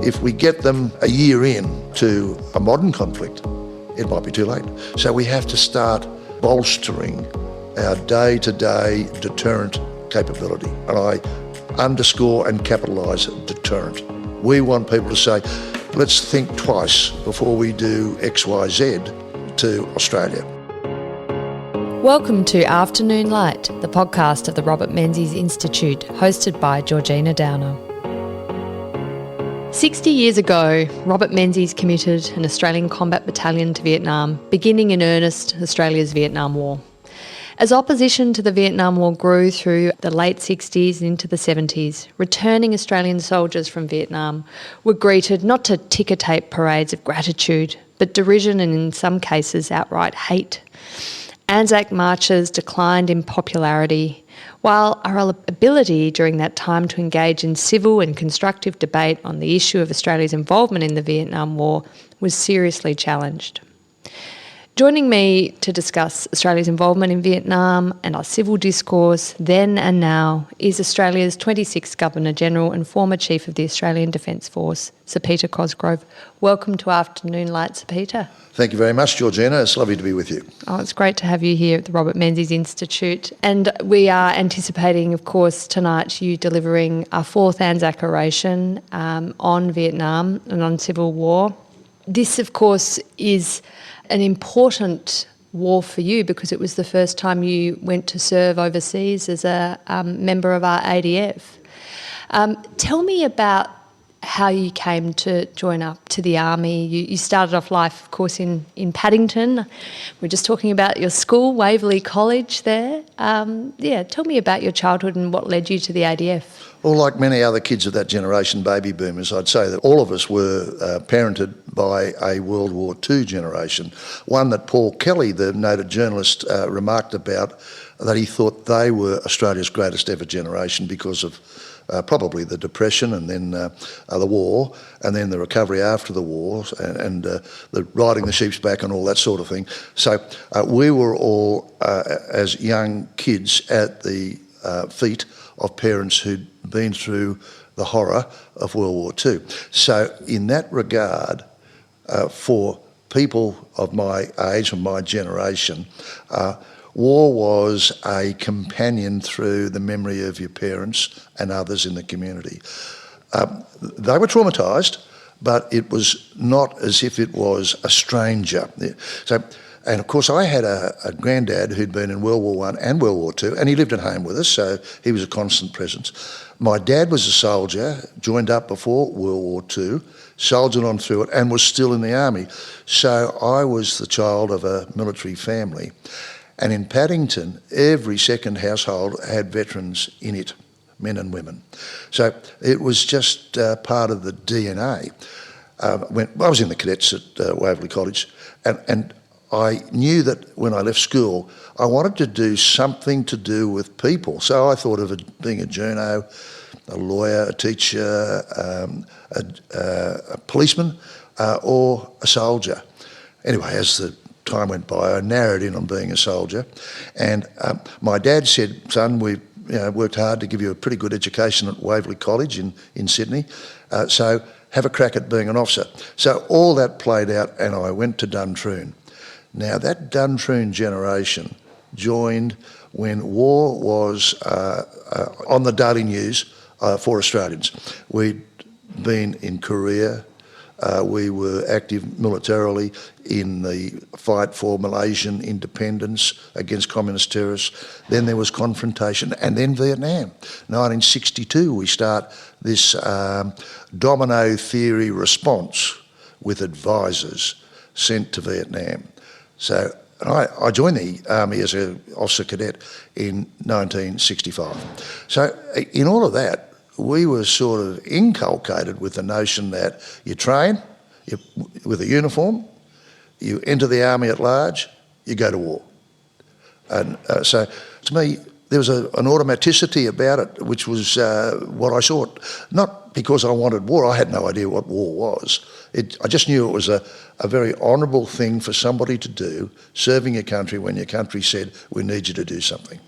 If we get them a year in to a modern conflict, it might be too late. So we have to start bolstering our day-to-day deterrent capability. And I underscore and capitalise deterrent. We want people to say, let's think twice before we do X, Y, Z to Australia. Welcome to Afternoon Light, the podcast of the Robert Menzies Institute, hosted by Georgina Downer. 60 years ago, Robert Menzies committed an Australian combat battalion to Vietnam, beginning in earnest Australia's Vietnam War. As opposition to the Vietnam War grew through the late 60s and into the 70s, returning Australian soldiers from Vietnam were greeted not to ticker tape parades of gratitude, but derision and in some cases outright hate. Anzac marches declined in popularity, while our ability during that time to engage in civil and constructive debate on the issue of Australia's involvement in the Vietnam War was seriously challenged. Joining me to discuss Australia's involvement in Vietnam and our civil discourse then and now is Australia's 26th Governor-General and former Chief of the Australian Defence Force, Sir Peter Cosgrove. Welcome to Afternoon Light, Sir Peter. Thank you very much, Georgina. It's lovely to be with you. Oh, it's great to have you here at the Robert Menzies Institute. And we are anticipating, of course, tonight you delivering our fourth Anzac oration on Vietnam and on civil war. This, of course, is an important war for you because it was the first time you went to serve overseas as a member of our ADF. Tell me about how you came to join up to the Army. You started off life, of course, in Paddington. We're just talking about your school, Waverley College there. Tell me about your childhood and what led you to the ADF. Well, like many other kids of that generation, baby boomers, I'd say that all of us were parented by a World War II generation, one that Paul Kelly, the noted journalist, remarked about, that he thought they were Australia's greatest ever generation because of probably the Depression and then the war and then the recovery after the war and the riding the sheep's back and all that sort of thing. So we were all, as young kids, at the feet of parents who'd been through the horror of World War II. So in that regard, for people of my age and my generation, war was a companion through the memory of your parents and others in the community. They were traumatised, but it was not as if it was a stranger. And of course I had a granddad who'd been in World War I and World War II, and he lived at home with us, so he was a constant presence. My dad was a soldier, joined up before World War II, soldiered on through it, and was still in the Army. So I was the child of a military family. And in Paddington, every second household had veterans in it, men and women. So it was just part of the DNA. When I was in the cadets at Waverley College, and I knew that when I left school, I wanted to do something to do with people. So I thought of it being a journo, a lawyer, a teacher, a policeman, or a soldier. Anyway, as the time went by, I narrowed in on being a soldier, and my dad said, "Son, we've worked hard to give you a pretty good education at Waverley College in Sydney, so have a crack at being an officer." So all that played out, and I went to Duntroon. Now that Duntroon generation joined when war was on the daily news for Australians. We'd been in Korea. We were active militarily in the fight for Malaysian independence against communist terrorists. Then there was confrontation, and then Vietnam. 1962, we start this domino theory response with advisors sent to Vietnam. So I joined the Army as an officer cadet in 1965. So in all of that, we were sort of inculcated with the notion that you train with a uniform, you enter the Army at large, you go to war. And so to me, there was an automaticity about it, which was what I sought. Not not because I wanted war. I had no idea what war was. I just knew it was a very honourable thing for somebody to do, serving your country when your country said, we need you to do something.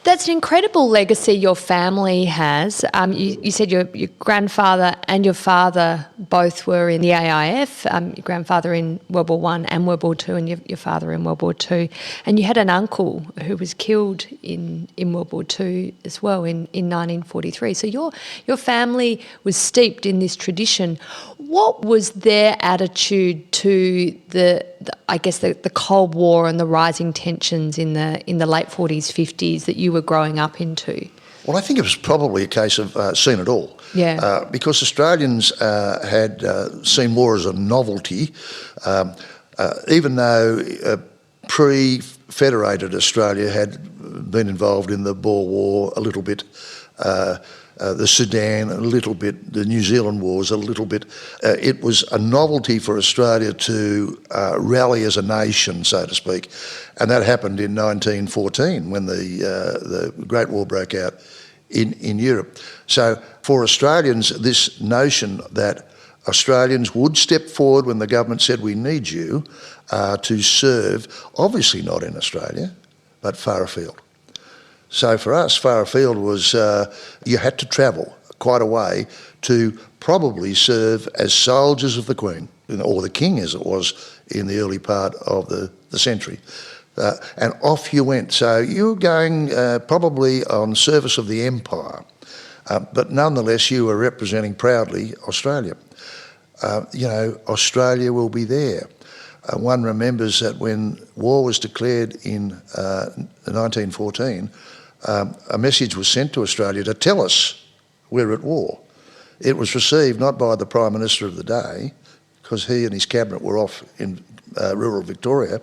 That's an incredible legacy your family has. You said your grandfather and your father both were in the AIF, your grandfather in World War I and World War II, and your father in World War II. And you had an uncle who was killed in World War II as well in 1943. So your family was steeped in this tradition. What was their attitude to the Cold War and the rising tensions in the late 40s, 50s that you were growing up into? Well, I think it was probably a case of seen it all. Yeah. Because Australians had seen war as a novelty, even though pre-federated Australia had been involved in the Boer War a little bit, the Sudan a little bit, the New Zealand wars a little bit. It was a novelty for Australia to rally as a nation, so to speak, and that happened in 1914 when the Great War broke out in Europe. So for Australians, this notion that Australians would step forward when the government said we need you to serve, obviously not in Australia, but far afield. So for us, far afield was you had to travel quite a way to probably serve as soldiers of the Queen, or the King as it was in the early part of the century. And off you went. So you were going probably on service of the Empire, but nonetheless you were representing proudly Australia. Australia will be there. One remembers that when war was declared in 1914, a message was sent to Australia to tell us we're at war. It was received not by the Prime Minister of the day, because he and his cabinet were off in rural Victoria.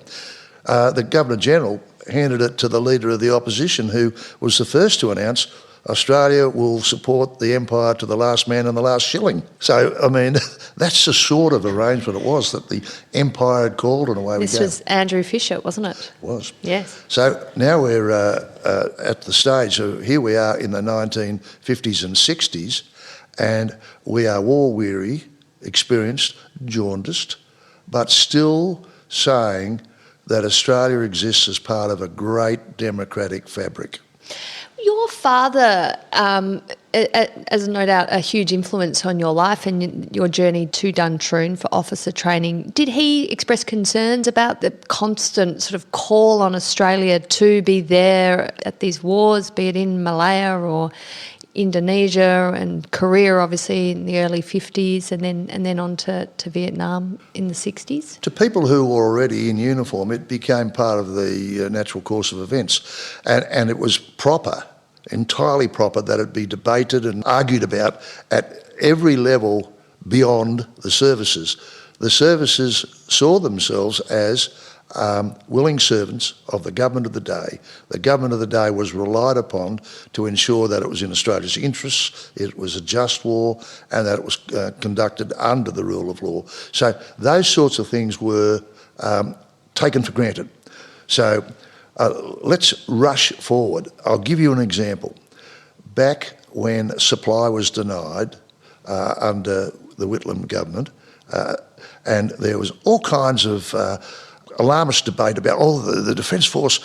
The Governor-General handed it to the Leader of the Opposition, who was the first to announce Australia will support the Empire to the last man and the last shilling. So, I mean, that's the sort of arrangement it was that the Empire had called, and away we go. This was Andrew Fisher, wasn't it? It was. Yes. So now we're at the stage, so here we are in the 1950s and 60s, and we are war-weary, experienced, jaundiced, but still saying that Australia exists as part of a great democratic fabric. Your father, as no doubt a huge influence on your life and your journey to Duntroon for officer training, did he express concerns about the constant sort of call on Australia to be there at these wars, be it in Malaya or Indonesia and Korea, obviously, in the early 50s, and then on to Vietnam in the 60s? To people who were already in uniform, it became part of the natural course of events. And it was proper, entirely proper, that it be debated and argued about at every level beyond the services. The services saw themselves as willing servants of the government of the day. The government of the day was relied upon to ensure that it was in Australia's interests, it was a just war, and that it was conducted under the rule of law. So those sorts of things were taken for granted. So let's rush forward. I'll give you an example. Back when supply was denied under the Whitlam government, and there was all kinds of alarmist debate about, the Defence Force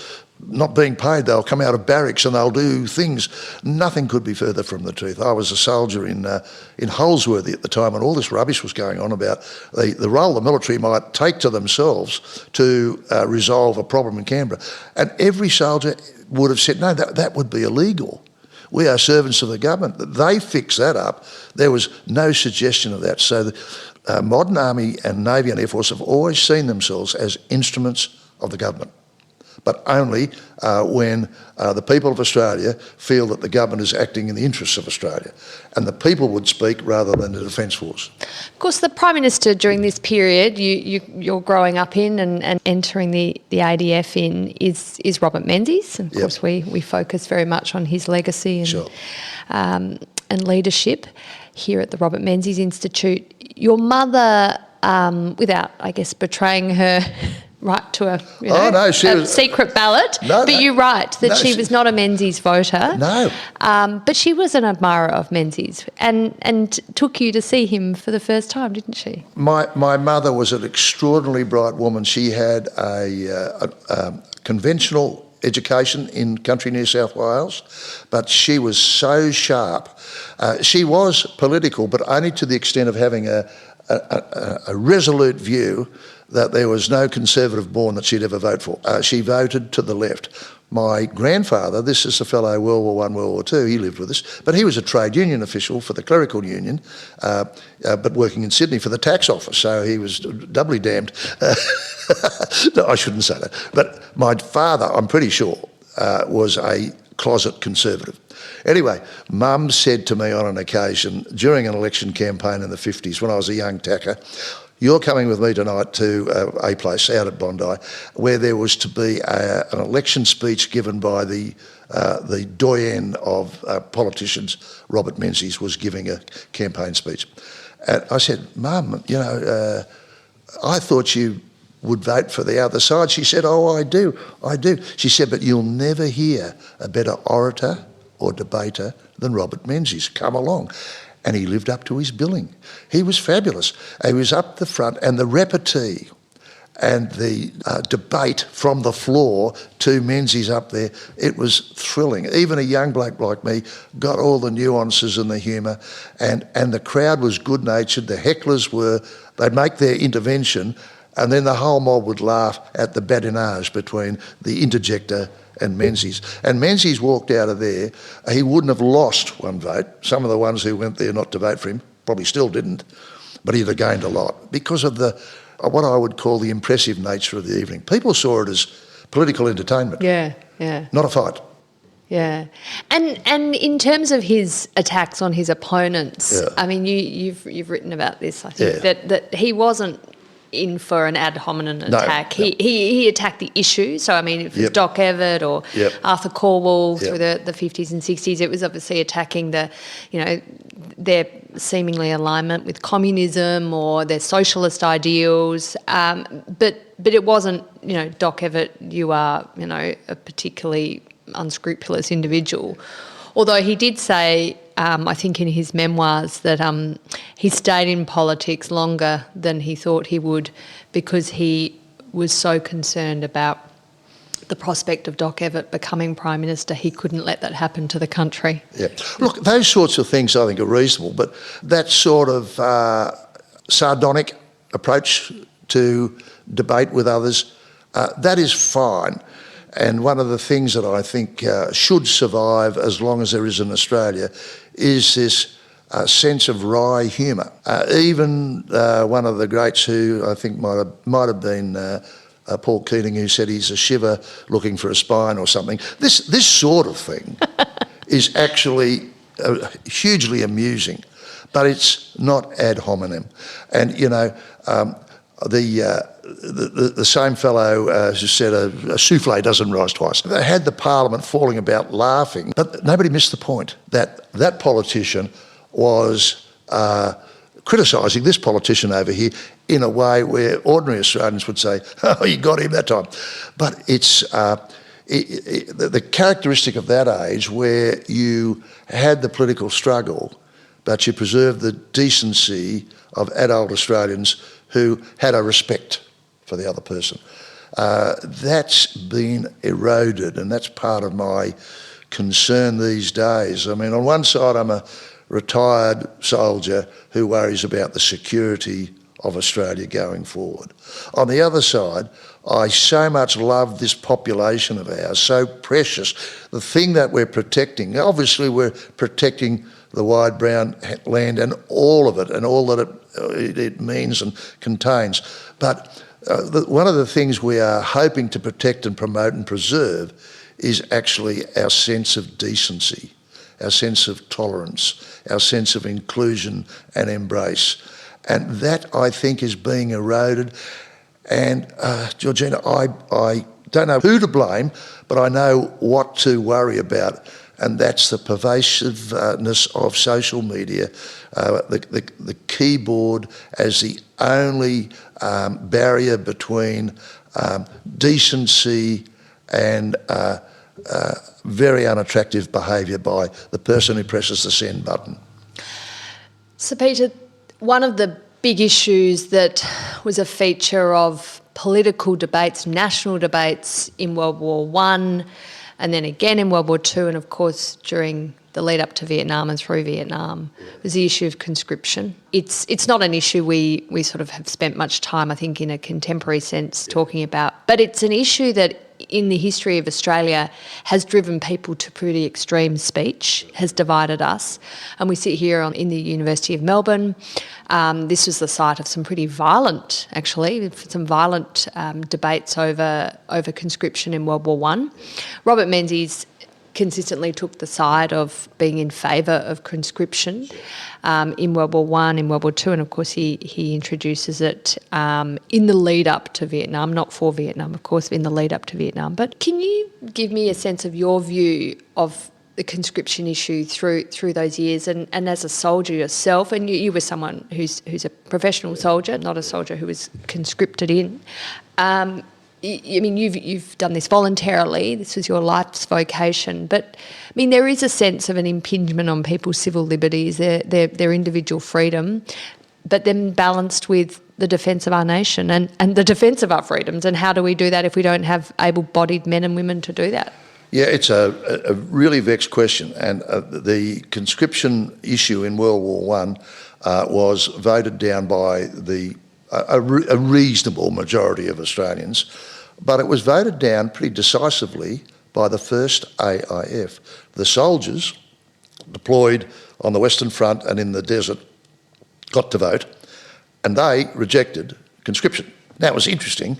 not being paid, they'll come out of barracks and they'll do things. Nothing could be further from the truth. I was a soldier in Holsworthy at the time, and all this rubbish was going on about the role the military might take to themselves to resolve a problem in Canberra. And every soldier would have said, no, that would be illegal. We are servants of the government. They fixed that up. There was no suggestion of that. So the modern Army and Navy and Air Force have always seen themselves as instruments of the government, but only when the people of Australia feel that the government is acting in the interests of Australia, and the people would speak rather than the Defence Force. Of course, the Prime Minister during this period you're growing up in and entering the ADF in is Robert Menzies. Of course, we focus very much on his legacy and leadership here at the Robert Menzies Institute. Your mother, without, I guess, betraying her right to a secret ballot. But you're right that she was not a Menzies voter. No. But she was an admirer of Menzies and took you to see him for the first time, didn't she? My mother was an extraordinarily bright woman. She had a conventional education in country New South Wales, but she was so sharp. She was political, but only to the extent of having a resolute view that there was no Conservative born that she'd ever vote for. She voted to the left. My grandfather, this is a fellow World War I, World War II, he lived with us, but he was a trade union official for the clerical union, but working in Sydney for the tax office, so he was doubly damned. No, I shouldn't say that. But my father, I'm pretty sure, was a closet Conservative. Anyway, Mum said to me on an occasion during an election campaign in the 50s when I was a young tacker, "You're coming with me tonight to a place out at Bondi where there was to be an election speech given by the doyen of politicians. Robert Menzies was giving a campaign speech." And I said, "Mum, I thought you would vote for the other side." She said, "Oh, I do. She said, "But you'll never hear a better orator or debater than Robert Menzies. Come along." And he lived up to his billing. He was fabulous. He was up the front, and the repartee and the debate from the floor to Menzies up there, it was thrilling. Even a young bloke like me got all the nuances and the humour, and the crowd was good-natured. The hecklers they'd make their intervention, and then the whole mob would laugh at the badinage between the interjector and Menzies. And Menzies walked out of there. He wouldn't have lost one vote. Some of the ones who went there not to vote for him probably still didn't, but he'd have gained a lot because of what I would call the impressive nature of the evening. People saw it as political entertainment. Yeah. Not a fight. Yeah. And in terms of his attacks on his opponents, I mean, you've written about this, I think, that he wasn't in for an ad hominem attack. No. He attacked the issue. So, I mean, if it's Doc Evatt or Arthur Corwell through the 50s and 60s, it was obviously attacking their seemingly alignment with communism or their socialist ideals. But it wasn't, Doc Evatt, you are, a particularly unscrupulous individual. Although he did say, I think in his memoirs, that he stayed in politics longer than he thought he would because he was so concerned about the prospect of Doc Evatt becoming Prime Minister, he couldn't let that happen to the country. Yeah. Look, those sorts of things I think are reasonable, but that sort of sardonic approach to debate with others, that is fine. And one of the things that I think should survive as long as there is in Australia is this sense of wry humour. Even one of the greats who I think might have been Paul Keating, who said he's a shiver looking for a spine or something. This sort of thing is actually hugely amusing, but it's not ad hominem. And the same fellow who said a souffle doesn't rise twice. They had the Parliament falling about laughing, but nobody missed the point that politician was criticising this politician over here in a way where ordinary Australians would say, "Oh, you got him that time." But it's the characteristic of that age where you had the political struggle, but you preserved the decency of adult Australians who had a respect for the other person. That's been eroded, and that's part of my concern these days. I mean, on one side, I'm a retired soldier who worries about the security of Australia going forward. On the other side, I so much love this population of ours, so precious. The thing that we're protecting, obviously we're protecting the wide brown land and all of it and all that it means and contains. But one of the things we are hoping to protect and promote and preserve is actually our sense of decency, our sense of tolerance, our sense of inclusion and embrace. And that, I think, is being eroded. And, Georgina, I don't know who to blame, but I know what to worry about, and that's the pervasiveness of social media, the keyboard as the only barrier between decency and very unattractive behaviour by the person who presses the send button. So Peter, one of the big issues that was a feature of political debates, national debates in World War I, and then again in World War II, and of course during the lead up to Vietnam and through Vietnam, was the issue of conscription. It's not an issue we sort of have spent much time, I think, in a contemporary sense talking about, but it's an issue that in the history of Australia has driven people to pretty extreme speech, has divided us. And we sit here in the University of Melbourne. This was the site of some pretty violent, actually, some violent debates over conscription in World War I. Robert Menzies consistently took the side of being in favour of conscription in World War I, in World War II, and of course he introduces it in the lead up to Vietnam, not for Vietnam, of course, in the lead up to Vietnam. But can you give me a sense of your view of the conscription issue through those years, and as a soldier yourself, and you were someone who's a professional soldier, not a soldier who was conscripted in. I mean, you've done this voluntarily. This was your life's vocation. But I mean, there is a sense of an impingement on people's civil liberties, their individual freedom, but then balanced with the defence of our nation and the defence of our freedoms. And how do we do that if we don't have able-bodied men and women to do that? Yeah, it's a really vexed question, and the conscription issue in World War I was voted down by a reasonable majority of Australians, but it was voted down pretty decisively by the first AIF. The soldiers deployed on the Western Front and in the desert got to vote, and they rejected conscription. Now, it was interesting,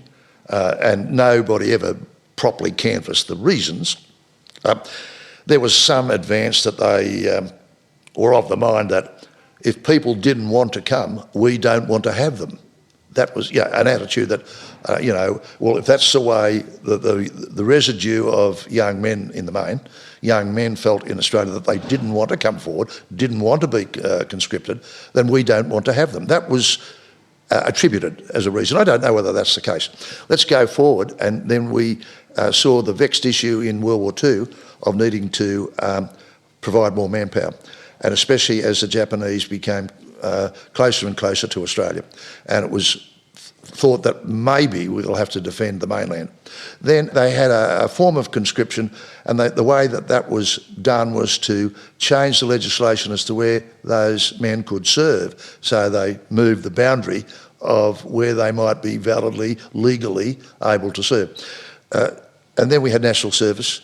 and nobody ever properly canvassed the reasons. There was some advance that they were of the mind that if people didn't want to come, we don't want to have them. That was an attitude that, well, if that's the way the residue of young men in the main, young men felt in Australia that they didn't want to come forward, didn't want to be conscripted, then we don't want to have them. That was attributed as a reason. I don't know whether that's the case. Let's go forward, and then we saw the vexed issue in World War II of needing to provide more manpower, and especially as the Japanese became closer and closer to Australia, and it was thought that maybe we'll have to defend the mainland. Then they had a form of conscription, and the way that was done was to change the legislation as to where those men could serve. So they moved the boundary of where they might be validly, legally able to serve. And then we had national service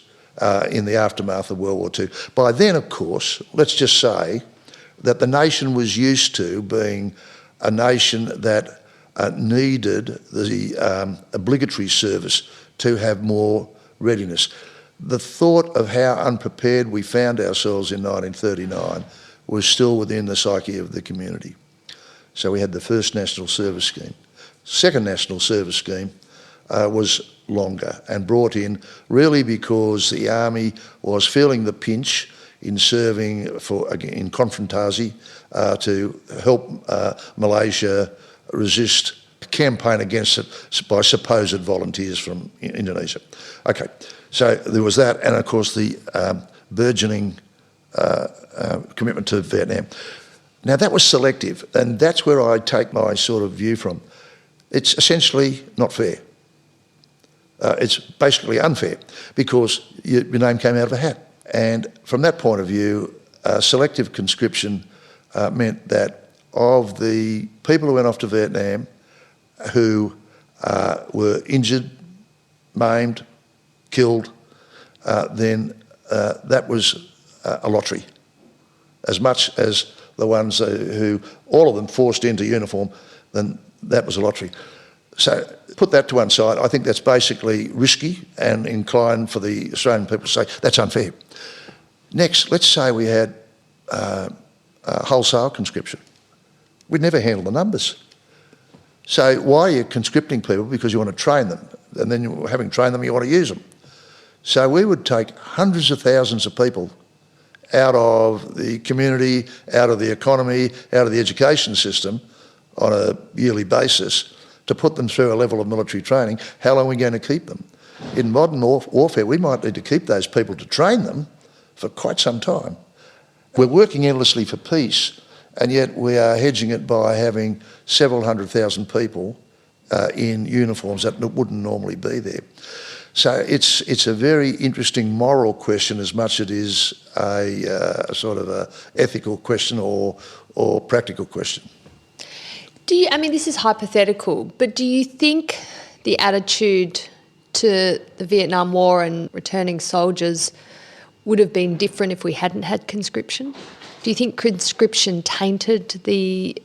in the aftermath of World War II. By then, of course, let's just say that the nation was used to being a nation that needed the obligatory service to have more readiness. The thought of how unprepared we found ourselves in 1939 was still within the psyche of the community. So we had the first national service scheme. Second national service scheme was longer and brought in really because the army was feeling the pinch in serving in Konfrontasi to help Malaysia resist a campaign against it by supposed volunteers from Indonesia. Okay, so there was that, and of course the burgeoning commitment to Vietnam. Now that was selective, and that's where I take my sort of view from. It's essentially not fair. It's basically unfair because your name came out of a hat. And from that point of view, selective conscription meant that of the people who went off to Vietnam who were injured, maimed, killed, then that was a lottery. As much as the ones who, all of them forced into uniform, then that was a lottery. So put that to one side. I think that's basically risky and inclined for the Australian people to say that's unfair. Next, let's say we had wholesale conscription. We'd never handle the numbers. So why are you conscripting people? Because you want to train them, and then having trained them, you want to use them. So we would take hundreds of thousands of people out of the community, out of the economy, out of the education system on a yearly basis to put them through a level of military training, how long are we going to keep them? In modern warfare, we might need to keep those people to train them for quite some time. We're working endlessly for peace, and yet we are hedging it by having several 100,000 people in uniforms that wouldn't normally be there. So it's a very interesting moral question as much as it is a sort of a ethical question or practical question. This is hypothetical, but do you think the attitude to the Vietnam War and returning soldiers would have been different if we hadn't had conscription? Do you think conscription tainted the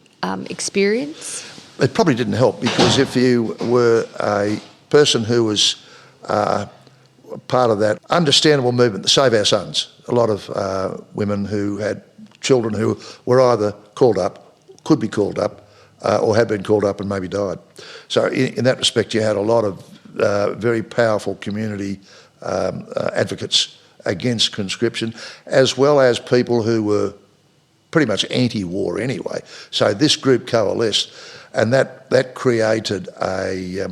experience? It probably didn't help, because if you were a person who was part of that understandable movement, Save Our Sons, a lot of women who had children who were either called up, could be called up, or had been called up and maybe died. So in that respect, you had a lot of very powerful community advocates against conscription, as well as people who were pretty much anti-war anyway. So this group coalesced, and that created a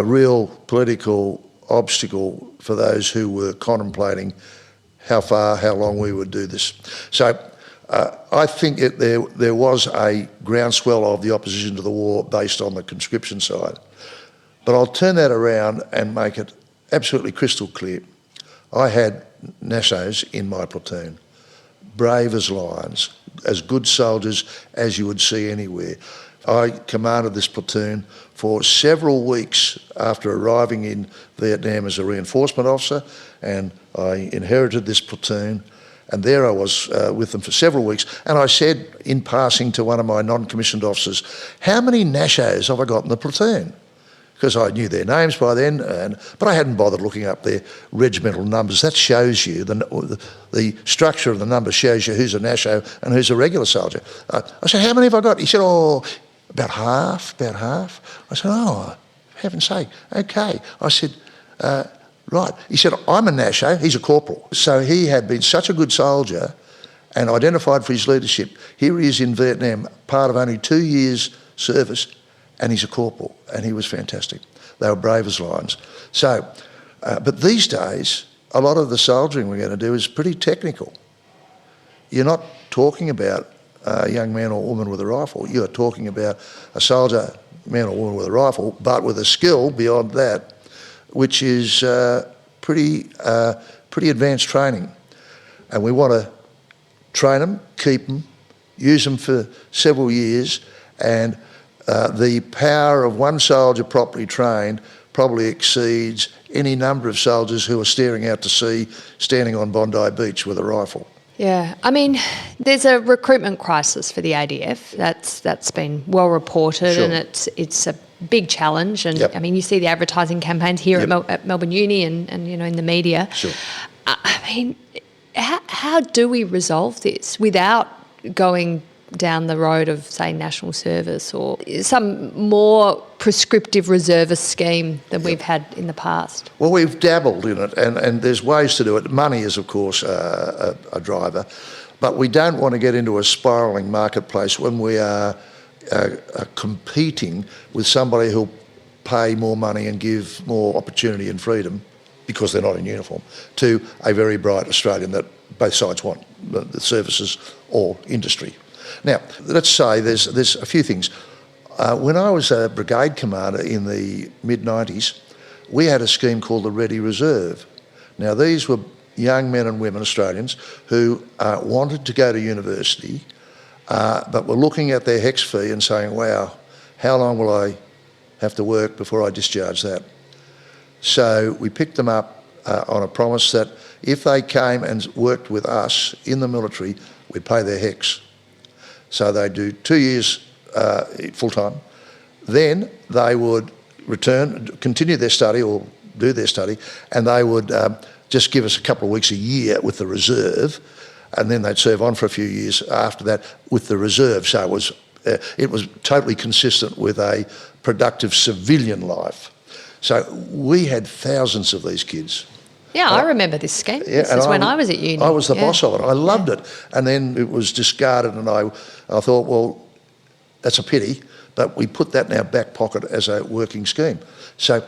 real political obstacle for those who were contemplating how long we would do this. So I think there was a groundswell of the opposition to the war based on the conscription side. But I'll turn that around and make it absolutely crystal clear. I had Nashos in my platoon, brave as lions, as good soldiers as you would see anywhere. I commanded this platoon for several weeks after arriving in Vietnam as a reinforcement officer, and I inherited this platoon, and there I was with them for several weeks. And I said in passing to one of my non-commissioned officers, how many Nashos have I got in the platoon? Because I knew their names by then, but I hadn't bothered looking up their regimental numbers. That shows you, the structure of the number shows you who's a Nasho and who's a regular soldier. I said, how many have I got? He said, about half. I said, heaven's sake, okay. I said, right. He said, I'm a Nasho, he's a corporal. So he had been such a good soldier and identified for his leadership. Here he is in Vietnam, part of only 2 years' service, and he's a corporal, and he was fantastic. They were brave as lions. So, but these days, a lot of the soldiering we're going to do is pretty technical. You're not talking about a young man or woman with a rifle. You're talking about a soldier, man or woman with a rifle, but with a skill beyond that, which is pretty advanced training. And we want to train them, keep them, use them for several years, and the power of one soldier properly trained probably exceeds any number of soldiers who are staring out to sea, standing on Bondi Beach with a rifle. Yeah, there's a recruitment crisis for the ADF. That's been well reported, Sure. And it's a big challenge. And Yep. You see the advertising campaigns here Yep. at Melbourne Uni and in the media. Sure. How do we resolve this without going down the road of, say, national service or some more prescriptive reservist scheme than we've had in the past? Well, we've dabbled in it, and there's ways to do it. Money is, of course, a driver, but we don't want to get into a spiralling marketplace when we are competing with somebody who'll pay more money and give more opportunity and freedom, because they're not in uniform, to a very bright Australian that both sides want, the services or industry. Now, let's say there's a few things. When I was a brigade commander in the mid-90s, we had a scheme called the Ready Reserve. Now, these were young men and women, Australians, who wanted to go to university, but were looking at their HEX fee and saying, wow, how long will I have to work before I discharge that? So we picked them up on a promise that if they came and worked with us in the military, we'd pay their HEX. So they'd do 2 years full-time. Then they would continue their study or do their study, and they would just give us a couple of weeks a year with the reserve, and then they'd serve on for a few years after that with the reserve. So it was totally consistent with a productive civilian life. So we had thousands of these kids. Yeah, I remember this scheme. This is when I was at uni. I was the boss of it. I loved it. And then it was discarded, and I thought, well, That's a pity, but we put that in our back pocket as a working scheme. So,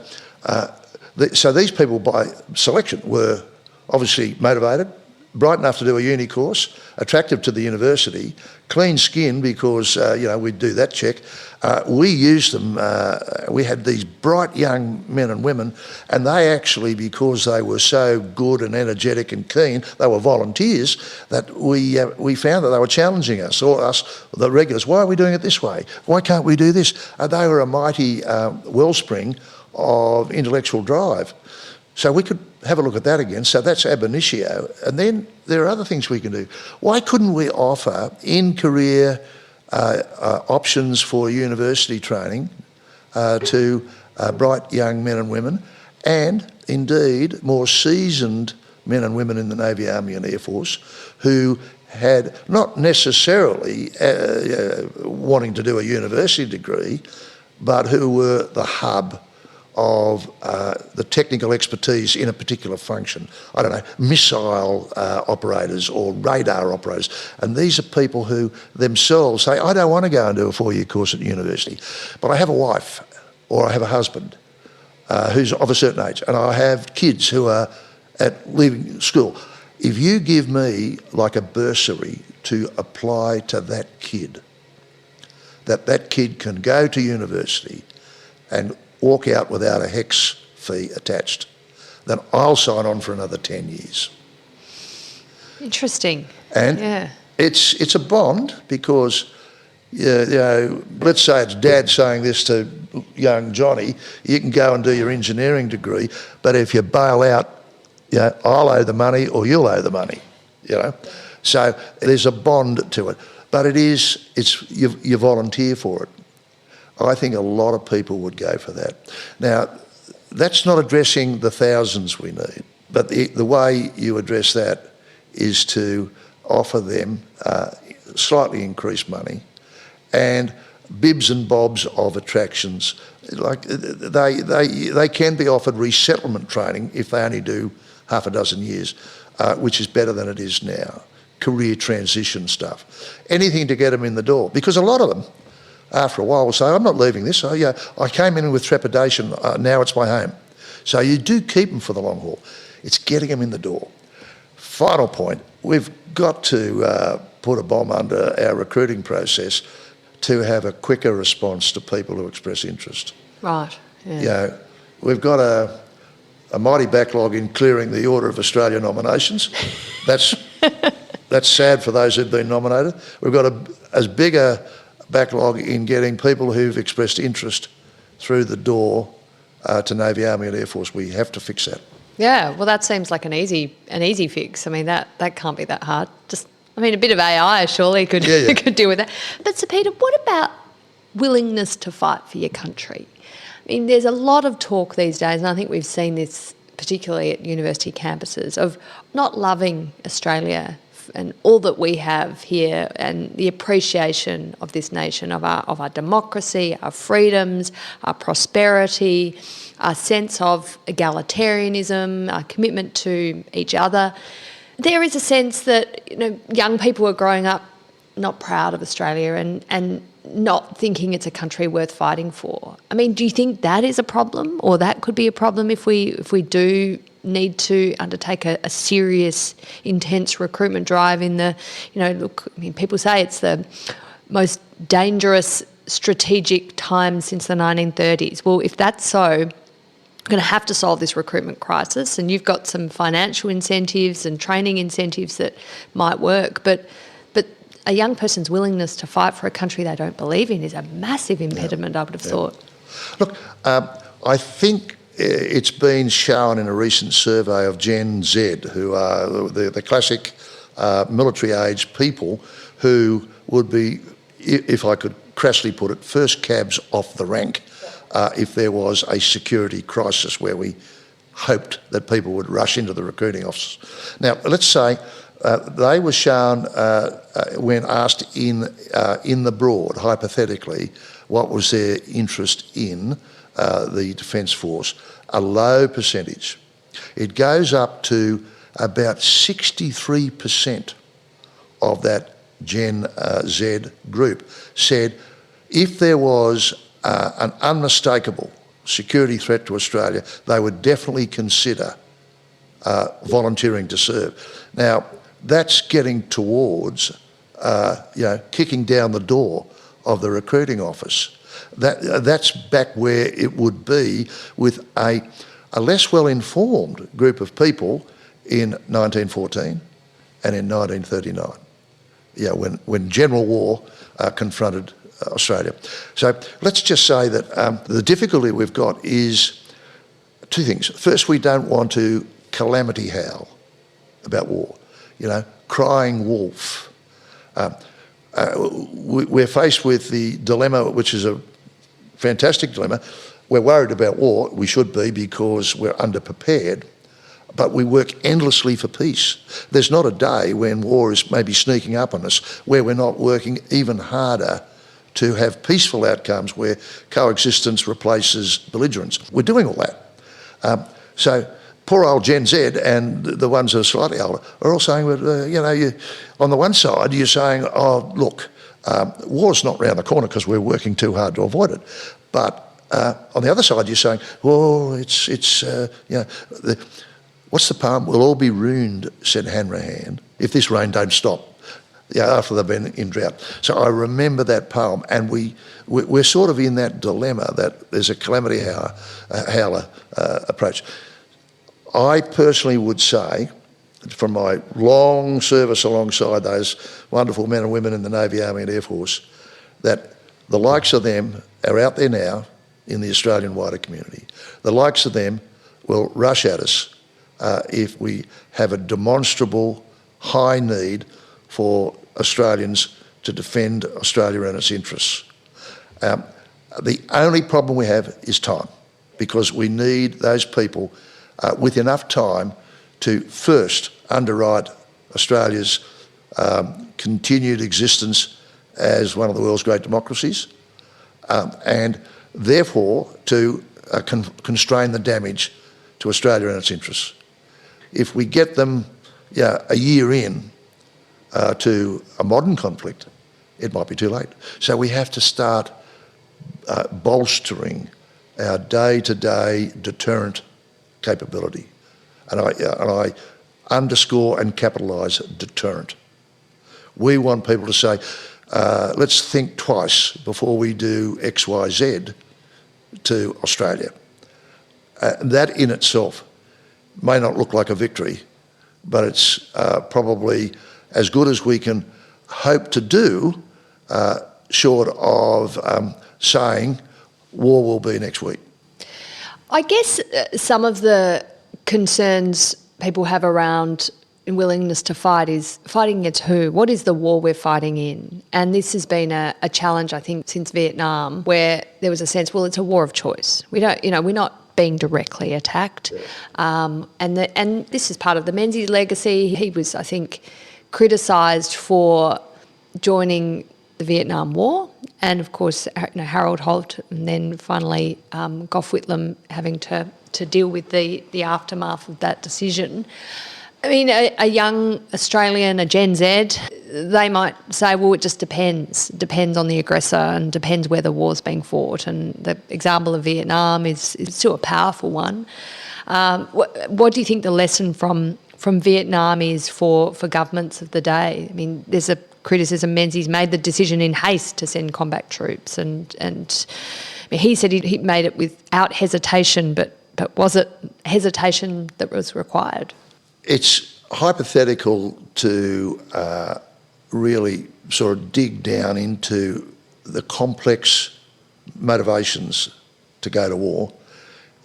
so these people by selection were obviously motivated, bright enough to do a uni course, attractive to the university, clean skin because, we'd do that check. We used them, we had these bright young men and women, and they actually, because they were so good and energetic and keen, they were volunteers, that we found that they were challenging us, or us, the regulars. Why are we doing it this way? Why can't we do this? They were a mighty wellspring of intellectual drive. So we could have a look at that again. So that's ab initio. And then there are other things we can do. Why couldn't we offer in-career options for university training to bright young men and women, and indeed more seasoned men and women in the Navy, Army and Air Force who had not necessarily wanting to do a university degree, but who were the hub of the technical expertise in a particular function. I don't know, missile operators or radar operators. And these are people who themselves say, I don't want to go and do a 4-year course at university, but I have a wife or I have a husband who's of a certain age, and I have kids who are at leaving school. If you give me like a bursary to apply to that kid, that kid can go to university and walk out without a HEX fee attached, then I'll sign on for another 10 years. Interesting. And yeah. It's a bond because, let's say it's Dad saying this to young Johnny, you can go and do your engineering degree, but if you bail out, I'll owe the money or you'll owe the money, So there's a bond to it. But you volunteer for it. I think a lot of people would go for that. Now, that's not addressing the thousands we need, but the way you address that is to offer them slightly increased money and bibs and bobs of attractions. Like they can be offered resettlement training if they only do half a dozen years, which is better than it is now. Career transition stuff. Anything to get them in the door, because a lot of them, after a while, will say, I'm not leaving this. I came in with trepidation, now it's my home. So you do keep them for the long haul. It's getting them in the door. Final point, we've got to put a bomb under our recruiting process to have a quicker response to people who express interest. Right, yeah. We've got a mighty backlog in clearing the Order of Australia nominations. That's sad for those who've been nominated. We've got as big a backlog in getting people who've expressed interest through the door to Navy, Army and Air Force. We have to fix that. Yeah, well, that seems like an easy fix. I mean, that can't be that hard. A bit of AI surely could deal with that. But Sir Peter, what about willingness to fight for your country? I mean, there's a lot of talk these days, and I think we've seen this particularly at university campuses, of not loving Australia and all that we have here, and the appreciation of this nation, of our democracy, our freedoms, our prosperity, our sense of egalitarianism, our commitment to each other. There is a sense that young people are growing up not proud of Australia and not thinking it's a country worth fighting for. I mean, do you think that is a problem, or that could be a problem if we do need to undertake a serious, intense recruitment drive in the, people say it's the most dangerous strategic time since the 1930s. Well, if that's so, we're going to have to solve this recruitment crisis, and you've got some financial incentives and training incentives that might work, but a young person's willingness to fight for a country they don't believe in is a massive impediment, I would have thought. Look, I think it's been shown in a recent survey of Gen Z, who are the classic military-age people who would be, if I could crassly put it, first cabs off the rank if there was a security crisis where we hoped that people would rush into the recruiting offices. Now, let's say they were shown, when asked in the broad, hypothetically, what was their interest in the Defence Force, a low percentage. It goes up to about 63% of that Gen Z group said if there was an unmistakable security threat to Australia, they would definitely consider volunteering to serve. Now, that's getting towards, kicking down the door of the recruiting office. That's back where it would be with a less well-informed group of people in 1914 and in 1939, when general war confronted Australia. So let's just say that the difficulty we've got is two things. First, we don't want to calamity howl about war, crying wolf. We're faced with the dilemma, which is a fantastic dilemma. We're worried about war. We should be, because we're underprepared, but we work endlessly for peace. There's not a day when war is maybe sneaking up on us where we're not working even harder to have peaceful outcomes where coexistence replaces belligerence. We're doing all that. So poor old Gen Z and the ones that are slightly older are all saying, on the one side, you're saying, oh, look, war's not round the corner because we're working too hard to avoid it. But on the other side, you're saying, well, what's the poem? We'll all be ruined, said Hanrahan, if this rain don't stop. After they've been in drought. So I remember that poem, and we're sort of in that dilemma that there's a calamity howler approach. I personally would say, from my long service alongside those wonderful men and women in the Navy, Army and Air Force, that the likes of them are out there now in the Australian wider community. The likes of them will rush at us if we have a demonstrable high need for Australians to defend Australia and its interests. The only problem we have is time, because we need those people with enough time to first underwrite Australia's continued existence as one of the world's great democracies, and therefore to constrain the damage to Australia and its interests. If we get them a year in to a modern conflict, it might be too late. So we have to start bolstering our day-to-day deterrent capability. And I underscore and capitalise deterrent. We want people to say, let's think twice before we do X, Y, Z to Australia. That in itself may not look like a victory, but it's probably as good as we can hope to do, short of saying war will be next week. I guess some of the concerns people have around willingness to fight is fighting against who? What is the war we're fighting in? And this has been a challenge, I think, since Vietnam, where there was a sense, well, it's a war of choice. We don't, we're not being directly attacked. And this is part of the Menzies legacy. He was, I think, criticised for joining the Vietnam War, and of course, Harold Holt, and then finally Gough Whitlam having to deal with the aftermath of that decision. I mean, a young Australian, a Gen Z, they might say, well, it just depends. It depends on the aggressor and depends where the war's being fought. And the example of Vietnam is still a powerful one. What do you think the lesson from Vietnam is for governments of the day? I mean, there's a criticism Menzies made the decision in haste to send combat troops, and I mean, he said he made it without hesitation, but was it hesitation that was required? It's hypothetical to really sort of dig down into the complex motivations to go to war.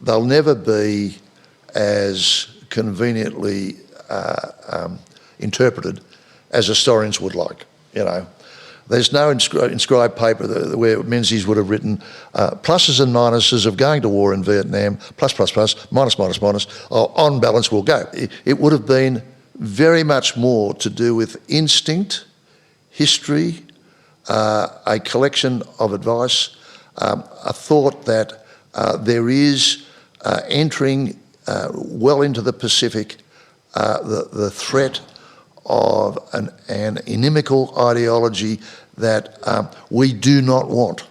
They'll never be as conveniently interpreted as historians would like. There's no inscribed paper where Menzies would have written pluses and minuses of going to war in Vietnam, plus, minus, on balance we'll go. It would have been very much more to do with instinct, history, a collection of advice, a thought that there is entering well into the Pacific the threat of an inimical ideology that we do not want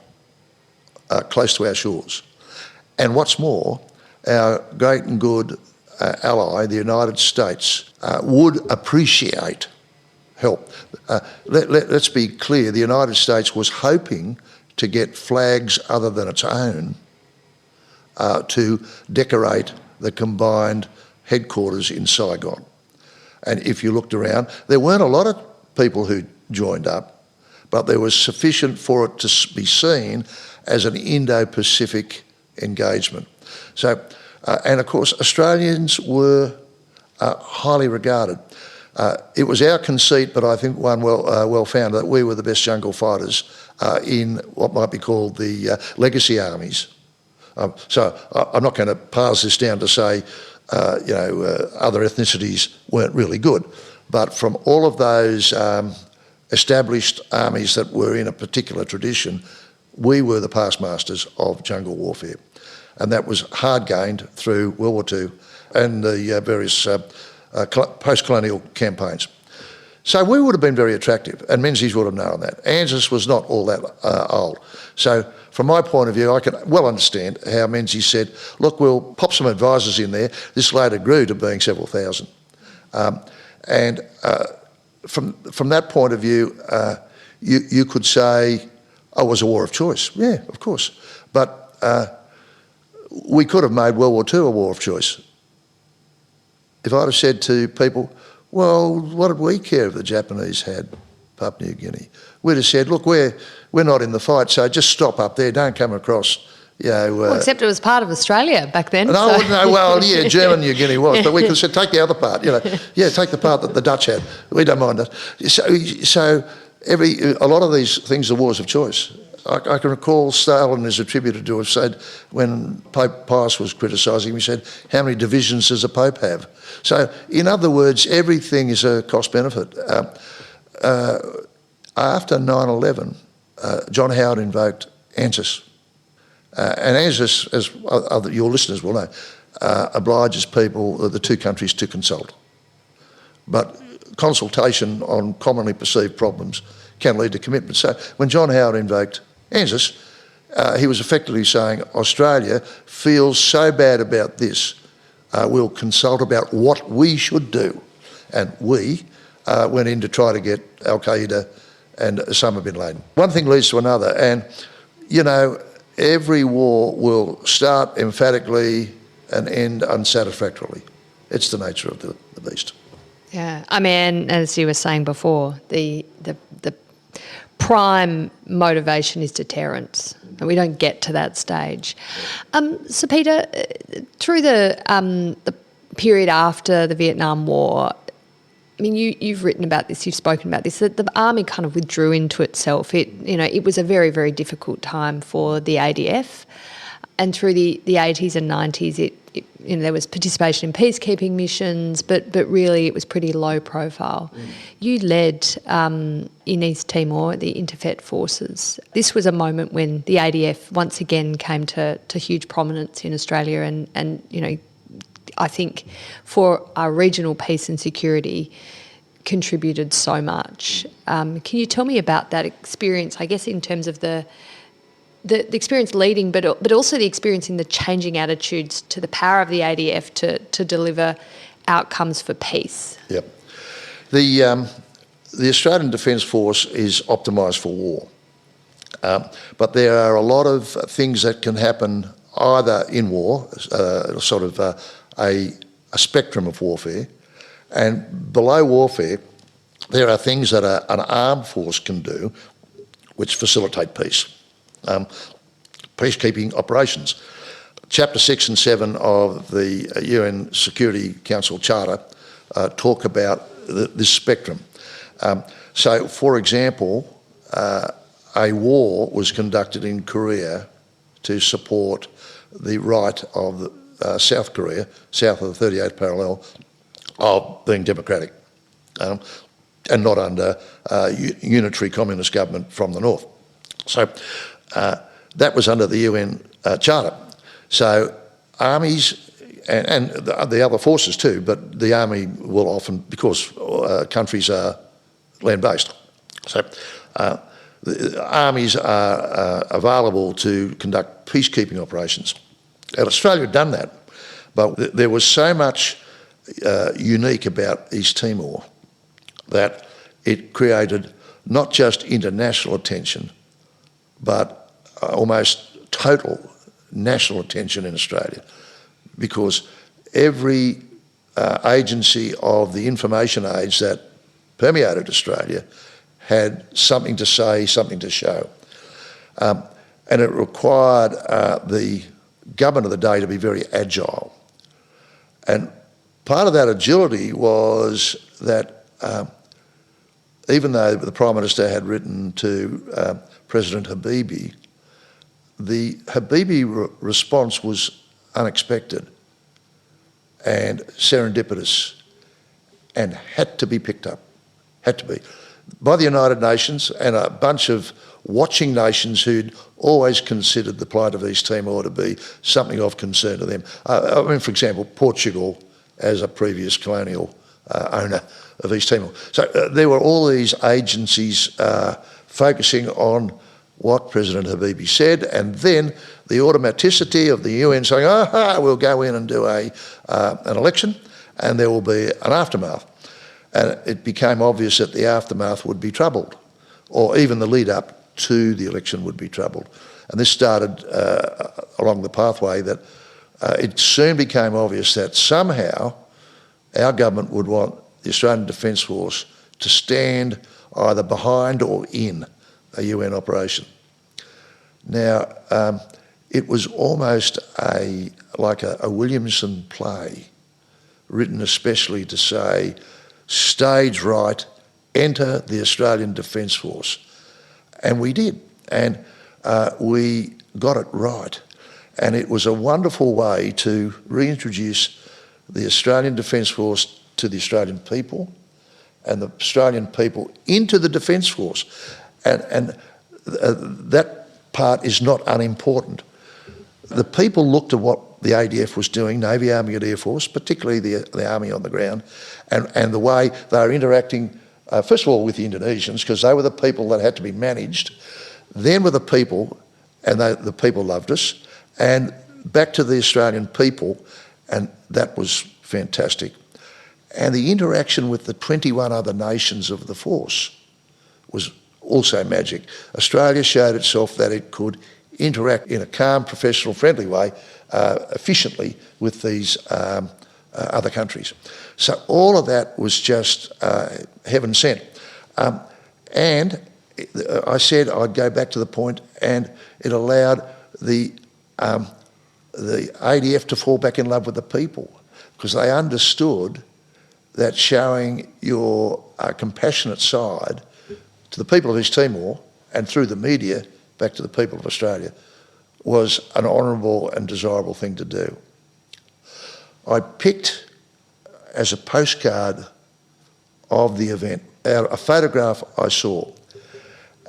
close to our shores. And what's more, our great and good ally, the United States, would appreciate help. Let's be clear, the United States was hoping to get flags other than its own to decorate the combined headquarters in Saigon. And if you looked around, there weren't a lot of people who joined up, but there was sufficient for it to be seen as an Indo-Pacific engagement. So, and of course, Australians were highly regarded. It was our conceit, but I think one well founded, that we were the best jungle fighters in what might be called the legacy armies. So I'm not going to pass this down to say, other ethnicities weren't really good, but from all of those established armies that were in a particular tradition, we were the past masters of jungle warfare. And that was hard gained through World War II and the various post-colonial campaigns. So we would have been very attractive, and Menzies would have known that. ANZUS was not all that old. So from my point of view, I can well understand how Menzies said, look, we'll pop some advisors in there. This later grew to being several thousand. From that point of view, you could say, oh, it was a war of choice. Yeah, of course. But we could have made World War II a war of choice. If I'd have said to people, well, what did we care if the Japanese had Papua New Guinea? We'd have said, look, we're not in the fight, so just stop up there, don't come across, well, except it was part of Australia back then. No, well, yeah, German New Guinea was, but we could have said, take the other part, take the part that the Dutch had. We don't mind that. So a lot of these things are wars of choice. I can recall Stalin is attributed to have said, when Pope Pius was criticising him, he said, how many divisions does a Pope have? So, in other words, everything is a cost-benefit. After 9/11, John Howard invoked ANZUS. And ANZUS, as your listeners will know, obliges people, the two countries, to consult. But consultation on commonly perceived problems can lead to commitment. So when John Howard invoked ANZUS, he was effectively saying, Australia feels so bad about this, we'll consult about what we should do. And we went in to try to get Al-Qaeda and Osama bin Laden. One thing leads to another, and, every war will start emphatically and end unsatisfactorily. It's the nature of the beast. Yeah, I mean, as you were saying before, the prime motivation is deterrence, and we don't get to that stage. So, Peter, through the period after the Vietnam War, I mean, you've written about this, you've spoken about this, that the army kind of withdrew into itself. It was a very, very difficult time for the ADF, and through the 80s and 90s, there was participation in peacekeeping missions, but really it was pretty low profile. You led in East Timor the INTERFET forces. This was a moment when the ADF once again came to huge prominence in Australia, and I think for our regional peace and security contributed so much. Can you tell me about that experience, I guess, in terms of the experience leading, but also the experience in the changing attitudes to the power of the ADF to deliver outcomes for peace? Yep. The Australian Defence Force is optimised for war, but there are a lot of things that can happen either in war, sort of a spectrum of warfare, and below warfare there are things that an armed force can do which facilitate peace. Peacekeeping operations. Chapter 6 and 7 of the UN Security Council Charter talk about this spectrum. So, for example, a war was conducted in Korea to support the right of South Korea, south of the 38th parallel, of being democratic and not under unitary communist government from the north. So that was under the UN Charter. So armies and the other forces too, but the army will often, because countries are land-based. So the armies are available to conduct peacekeeping operations. And Australia had done that, but there was so much unique about East Timor that it created not just international attention, but almost total national attention in Australia, because every agency of the information age that permeated Australia had something to say, something to show. And it required the government of the day to be very agile. And part of that agility was that even though the Prime Minister had written to President Habibie, the Habibie response was unexpected and serendipitous and had to be picked up, had to be, by the United Nations and a bunch of watching nations who'd always considered the plight of East Timor to be something of concern to them. I mean, for example, Portugal as a previous colonial owner of East Timor. So there were all these agencies focusing on what President Habibie said, and then the automaticity of the UN saying, we'll go in and do an election and there will be an aftermath. And it became obvious that the aftermath would be troubled, or even the lead up to the election would be troubled. And this started along the pathway that it soon became obvious that somehow our government would want the Australian Defence Force to stand either behind or in a UN operation. Now, it was almost like a Williamson play, written especially to say, stage right, enter the Australian Defence Force. And we did, and we got it right. And it was a wonderful way to reintroduce the Australian Defence Force to the Australian people and the Australian people into the Defence Force. And that part is not unimportant. The people looked at what the ADF was doing, Navy, Army and Air Force, particularly the Army on the ground, and the way they were interacting, first of all with the Indonesians, because they were the people that had to be managed, then with the people, and the people loved us, and back to the Australian people, and that was fantastic. And the interaction with the 21 other nations of the force was also magic. Australia showed itself that it could interact in a calm, professional, friendly way efficiently with these other countries. So all of that was just heaven sent. And I said I'd go back to the point, and it allowed the ADF to fall back in love with the people, because they understood that showing your compassionate side to the people of East Timor and through the media back to the people of Australia was an honourable and desirable thing to do. I picked as a postcard of the event a photograph I saw,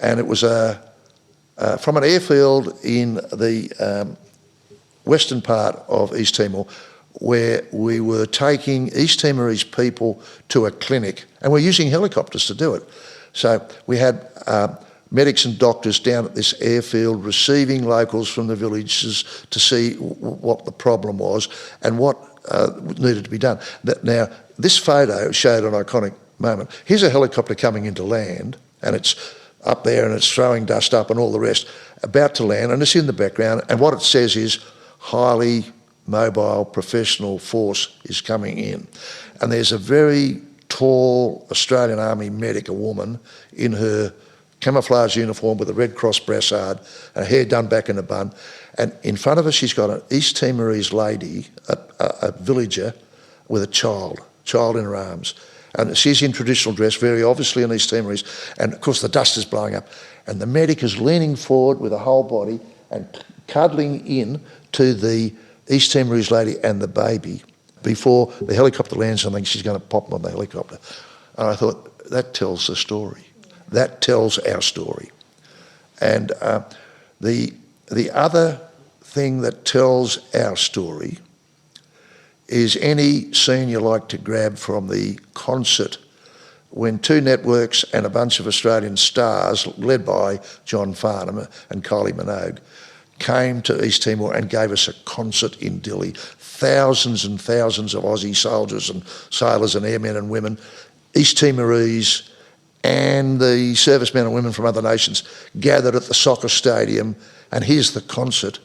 and it was from an airfield in the western part of East Timor, where we were taking East Timorese people to a clinic, and we're using helicopters to do it. So we had medics and doctors down at this airfield receiving locals from the villages to see what the problem was and what needed to be done. Now, this photo showed an iconic moment. Here's a helicopter coming into land, and it's up there and it's throwing dust up and all the rest, about to land, and it's in the background, and what it says is highly mobile professional force is coming in. And there's a very tall Australian Army medic, a woman, in her camouflage uniform with a Red Cross brassard, her hair done back in a bun, and in front of her she's got an East Timorese lady, a villager, with a child in her arms. And she's in traditional dress, very obviously an East Timorese, and of course the dust is blowing up, and the medic is leaning forward with a whole body and cuddling in to the East Timorese lady and the baby before the helicopter lands. I think she's going to pop them on the helicopter. And I thought, that tells the story. That tells our story. And the other thing that tells our story is any scene you like to grab from the concert when two networks and a bunch of Australian stars, led by John Farnham and Kylie Minogue, came to East Timor and gave us a concert in Dili. Thousands and thousands of Aussie soldiers and sailors and airmen and women, East Timorese and the servicemen and women from other nations gathered at the soccer stadium, and here's the concert.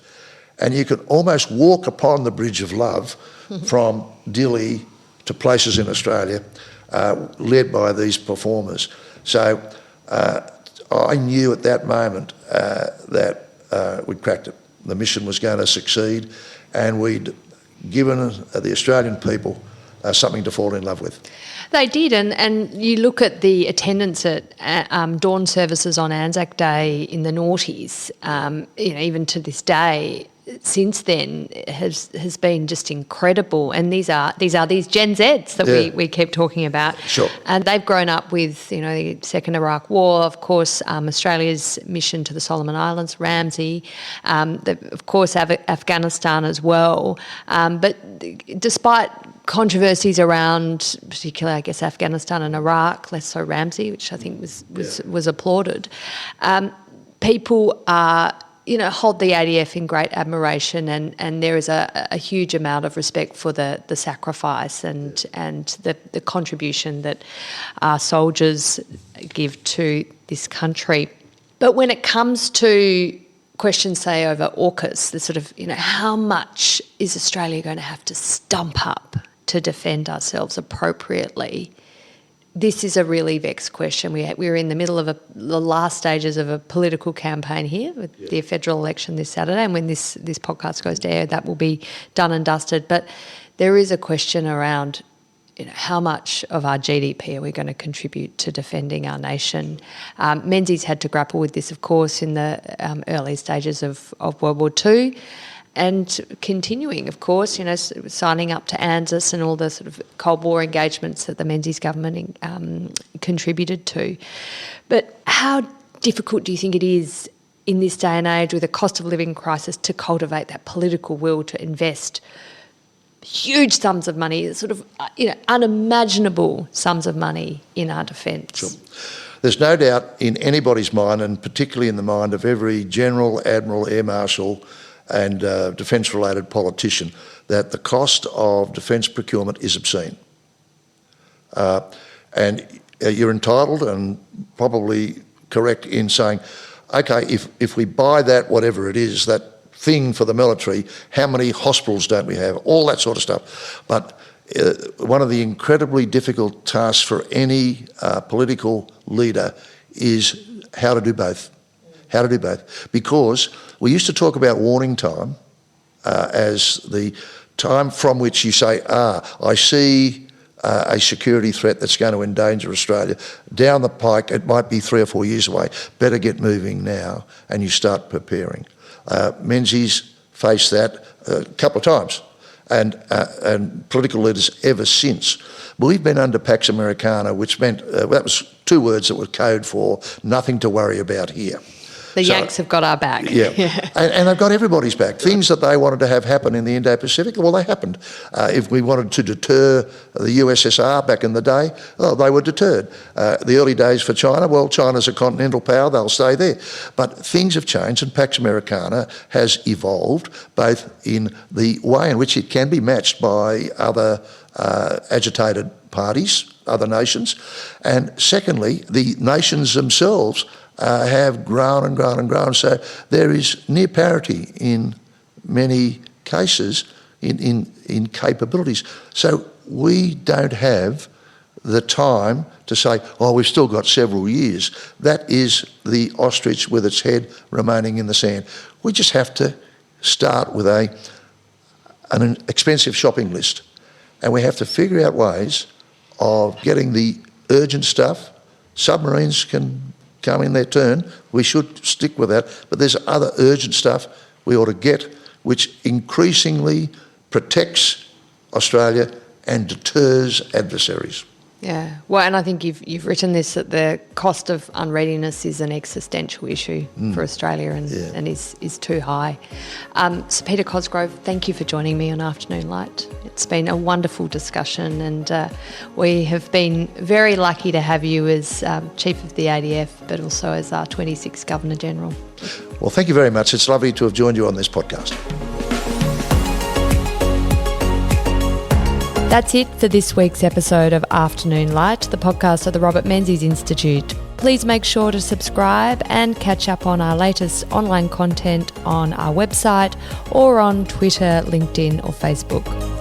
And you could almost walk upon the Bridge of Love from Dili to places in Australia, led by these performers. So I knew at that moment that we'd cracked it. The mission was going to succeed, and we'd given the Australian people something to fall in love with. They did, and you look at the attendance at dawn services on Anzac Day in the noughties, even to this day, since then has been just incredible. And these are these Gen Zs that we keep talking about. Sure. And they've grown up with, the Second Iraq War, of course, Australia's mission to the Solomon Islands, Ramsey, of course Afghanistan as well. But despite controversies around, particularly, I guess, Afghanistan and Iraq, less so Ramsey, which I think was applauded, people are, hold the ADF in great admiration, and there is a huge amount of respect for the sacrifice and the contribution that our soldiers give to this country. But when it comes to questions, say, over AUKUS, the sort of, how much is Australia going to have to stump up to defend ourselves appropriately? This is a really vexed question. We're in the middle of the last stages of a political campaign here with the federal election this Saturday, and when this podcast goes to air, that will be done and dusted. But there is a question around, how much of our GDP are we going to contribute to defending our nation? Menzies had to grapple with this, of course, in the early stages of World War II. And continuing, of course, signing up to ANZUS and all the sort of Cold War engagements that the Menzies government contributed to. But how difficult do you think it is in this day and age with a cost of living crisis to cultivate that political will to invest huge sums of money, sort of, unimaginable sums of money in our defence? Sure. There's no doubt in anybody's mind, and particularly in the mind of every general, admiral, air marshal and defence-related politician, that the cost of defence procurement is obscene. And you're entitled and probably correct in saying, okay, if we buy that, whatever it is, that thing for the military, how many hospitals don't we have? All that sort of stuff. But one of the incredibly difficult tasks for any political leader is how to do both. How to do both. Because we used to talk about warning time as the time from which you say, I see a security threat that's going to endanger Australia. Down the pike, it might be 3 or 4 years away. Better get moving now, and you start preparing. Menzies faced that a couple of times, and political leaders ever since. We've been under Pax Americana, which meant, that was 2 words that were code for nothing to worry about here. The Yanks have got our back. Yeah. And they've got everybody's back. Things that they wanted to have happen in the Indo-Pacific, well, they happened. If we wanted to deter the USSR back in the day, they were deterred. The early days for China, well, China's a continental power, they'll stay there. But things have changed, and Pax Americana has evolved, both in the way in which it can be matched by other agitated parties, other nations, and secondly, the nations themselves have grown and grown and grown. So there is near parity in many cases in capabilities. So we don't have the time to say, we've still got several years. That is the ostrich with its head remaining in the sand. We just have to start with an expensive shopping list, and we have to figure out ways of getting the urgent stuff. Submarines can come in their turn, we should stick with that, but there's other urgent stuff we ought to get which increasingly protects Australia and deters adversaries. Yeah, well, and I think you've written this, that the cost of unreadiness is an existential issue for Australia and is too high. Sir Peter Cosgrove, thank you for joining me on Afternoon Light. It's been a wonderful discussion, and we have been very lucky to have you as Chief of the ADF, but also as our 26th Governor-General. Well, thank you very much. It's lovely to have joined you on this podcast. That's it for this week's episode of Afternoon Light, the podcast of the Robert Menzies Institute. Please make sure to subscribe and catch up on our latest online content on our website or on Twitter, LinkedIn or Facebook.